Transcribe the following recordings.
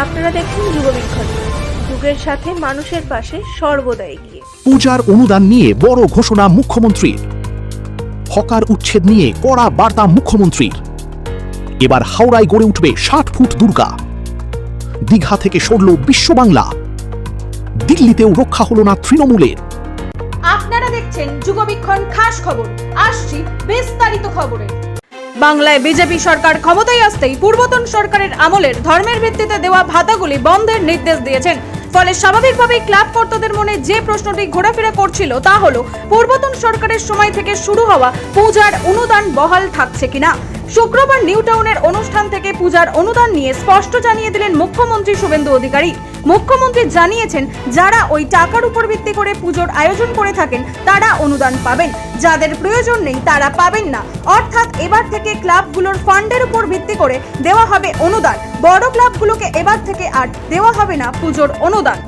আপনারা দেখছেন যুগবীক্ষণ, যুগের সাথে মানুষের পাশে সর্বদা এগিয়ে। পূজার অনুদান নিয়ে বড় ঘোষণা মুখ্যমন্ত্রীর। হকার উচ্ছেদ নিয়ে কড়া বার্তা মুখ্যমন্ত্রীর। এবার হাওড়ায় গড়ে উঠবে ৬০ ফুট দুর্গা। দীঘা থেকে সরল বিশ্ব বাংলা। দিল্লিতেও রক্ষা হলো না তৃণমূলের। আপনারা দেখছেন যুগবীক্ষণ খাস খবর। আসছি বিস্তারিত খবরে। বাংলায় বিজেপি সরকার ক্ষমতায় আসতেই পূর্বতন সরকারের আমলের ধর্মের ভিত্তিতে দেওয়া ভাতাগুলি বন্ধের নির্দেশ দিয়েছেন। ফলে স্বাভাবিকভাবেই ক্লাব কর্তাদের মনে যে প্রশ্নটি ঘোরাফেরা করছিল তা হলো পূর্বতন সরকারের সময় থেকে শুরু হওয়া পূজার অনুদান বহাল থাকছে কিনা। শুক্রবার নিউ টাউনের অনুষ্ঠান থেকে পূজার অনুদান নিয়ে স্পষ্ট জানিয়ে দিলেন মুখ্যমন্ত্রী শুভেন্দু অধিকারী। মুখ্যমন্ত্রী জানিয়েছেন, যারা ওই টাকার উপর ভিত্তি করে পুজোর আয়োজন করে থাকেন তারা অনুদান পাবেন, যাদের প্রয়োজন নেই তারা পাবেন না। অর্থাৎ এবার থেকে ক্লাবগুলোর ফান্ডের উপর ভিত্তি করে দেওয়া হবে অনুদান। বড় ক্লাবগুলোকে এবার থেকে আর দেওয়া হবে না পুজোর অনুদান।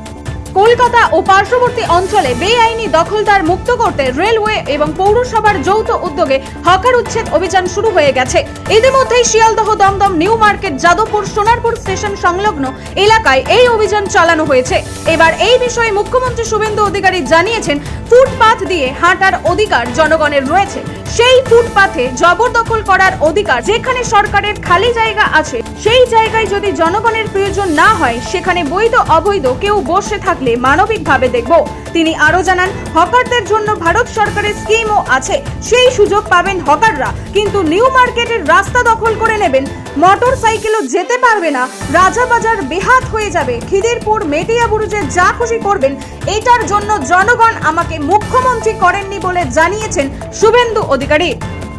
কলকাতা ও পার্শ্ববর্তী অঞ্চলে বেআইনি দখলদার মুক্ত করতে রেলওয়ে এবং পৌরসভার যৌথ উদ্যোগে হকার উচ্ছেদ অভিযান শুরু হয়ে গেছে। ইতিমধ্যেই Sealdah, Dumdum, new market, Jadavpur, Sonarpur station সংলগ্ন এলাকায় এই অভিযান চালানো হয়েছে। এবার এই বিষয়ে মুখ্যমন্ত্রী শুভেন্দু অধিকারী জানিয়েছেন, ফুটপাথ দিয়ে হাঁটার অধিকার জনগণের রয়েছে। সেই ফুটপাথে জবরদখল করার অধিকার, যেখানে সরকারের খালি জায়গা আছে সেই জায়গায় যদি জনগণের প্রয়োজন না হয় সেখানে বৈধ অবৈধ কেউ বসে থাকলে মানবিকভাবে দেখব। তিনি আরো জানান, হকারদের জন্য ভারত সরকারের স্কিমও আছে, সেই সুযোগ পাবেন হকাররা। কিন্তু নিউ মার্কেটের রাস্তা দখল করে নেবেন, মোটর সাইকেলও যেতে পারবে না, রাজাবাজার বেহাত হয়ে যাবে, খিদিরপুর, মেটিয়াবুরুজে যা খুশি করবেন। এটার জন্য জনগণ আমাকে মুখ্যমন্ত্রী করেননি বলে জানিয়েছেন শুভেন্দু অধিকারী।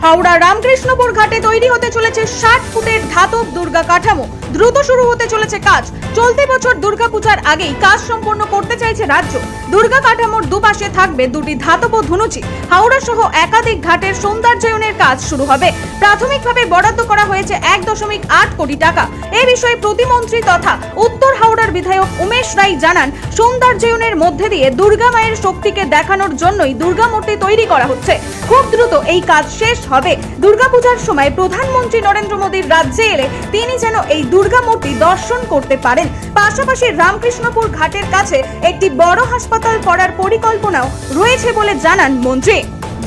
হাওড়া রামকৃষ্ণপুর ঘাটে তৈরি হতে চলেছে ৬০ ফুটের ধাতব দুর্গা কাঠামো। দ্রুত শুরু হতে চলেছে কাজ। চলতি বছর দুর্গাপূজার আগেই কাজ সম্পন্ন করতে চাইছে রাজ্য। দুর্গা কাঠামোর দুপাশে থাকবে দুটি ধাতব ধনুচি। হাওড়া সহ একাধিক ঘাটের সৌন্দর্যায়নের কাজ শুরু হবে। প্রাথমিকভাবে বরাদ্দ করা হয়েছে ১.৮ কোটি টাকা। এ বিষয়ে প্রতিমন্ত্রী তথা উত্তর হাওড়ার বিধায়ক উমেশ রায় জানান, সৌন্দর্যায়নের মধ্যে দিয়ে দুর্গা মায়ের শক্তিকে দেখানোর জন্যই দুর্গা মূর্তি তৈরি করা হচ্ছে। খুব দ্রুত এই কাজ শেষ হবে। দুর্গাপূজার সময় প্রধানমন্ত্রী নরেন্দ্র মোদীর রাজ্যে এলে তিনি যেন এই দুর্গা মূর্তি দর্শন করতে পারেন। পাশাপাশি রামকৃষ্ণপুর ঘাটের কাছে একটি বড় হাসপাতাল করার পরিকল্পনাও রয়েছে বলে জানান মন্ত্রী।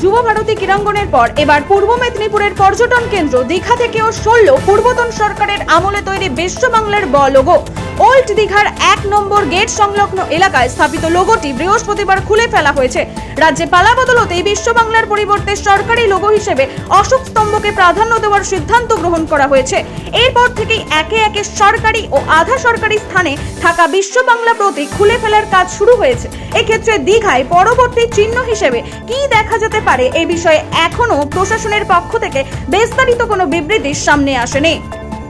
যুব ভারতী ক্রীড়াঙ্গনের পর এবার পূর্ব মেদিনীপুরের পর্যটন কেন্দ্র দীঘা থেকেও সরল পূর্বতন সরকারের আমলে তৈরি বিশ্ব বাংলার ব লোগো। ওল্ড দীঘার ১ নম্বর গেট সংলগ্ন এলাকায় স্থাপিত লোগোটি বৃহস্পতিবার খুলে ফেলা হয়েছে। রাজ্যে পালা বদলতেই বিশ্ব বাংলার পরিবর্তে সরকারি লোগো হিসেবে অশোক স্তম্ভকে প্রাধান্য দেওয়ার সিদ্ধান্ত গ্রহণ করা হয়েছে। এরপর থেকেই একে একে সরকারি ও আধা সরকারি স্থানে থাকা বিশ্ব বাংলা প্রতীক খুলে ফেলার কাজ শুরু হয়েছে। এক্ষেত্রে দীঘায় পরবর্তী চিহ্ন হিসেবে কি দেখা যেতে পারে এ বিষয়ে এখনো প্রশাসনের পক্ষ থেকে বিস্তারিত কোনো বিবৃতি সামনে আসেনি।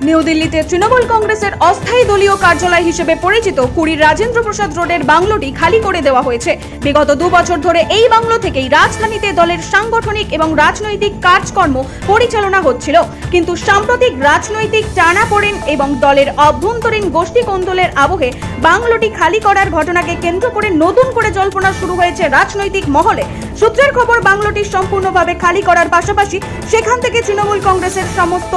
নিউ দিল্লিতে তৃণমূল কংগ্রেসের অস্থায়ী দলীয় কার্যালয় হিসেবে পরিচিত কুড়ির রাজেন্দ্র প্রসাদ রোডের বাংলোটি খালি করে দেওয়া হয়েছে। বিগত ২ বছর ধরে এই বাংলো থেকেই রাজধানীতে দলের সাংগঠনিক এবং রাজনৈতিক কাজকর্ম পরিচালনা হচ্ছিল। কিন্তু সাম্প্রতিক রাজনৈতিক টানাপোড়েন এবং দলের অভ্যন্তরীণ গোষ্ঠী কোন্দলের আবহে বাংলোটি খালি করার ঘটনাকে কেন্দ্র করে নতুন করে জল্পনা শুরু হয়েছে রাজনৈতিক মহলে। সূত্রের খবর, বাংলোটি সম্পূর্ণভাবে খালি করার পাশাপাশি সেখান থেকে তৃণমূল কংগ্রেসের সমস্ত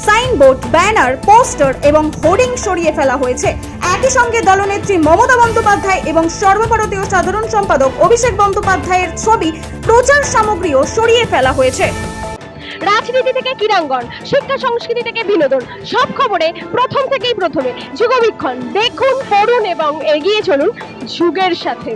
সাইনবোর্ড, ব্যানার, পোস্টার এবং হোর্ডিং সরিয়ে ফেলা হয়েছে। একই সঙ্গে দলনেত্রী মমতা বন্দ্যোপাধ্যায় এবং সর্বভারতীয় সাধারণ সম্পাদক অভিষেক বন্দ্যোপাধ্যায়ের ছবি, প্রচার সামগ্রীও সরিয়ে ফেলা হয়েছে। রাজনীতি থেকে ক্রীড়াঙ্গন, শিক্ষা সংস্কৃতি থেকে বিনোদন, সব খবরে প্রথম থেকেই প্রথমে যুগবীক্ষণ। দেখুন, পড়ুন এবং এগিয়ে চলুন যুগের সাথে।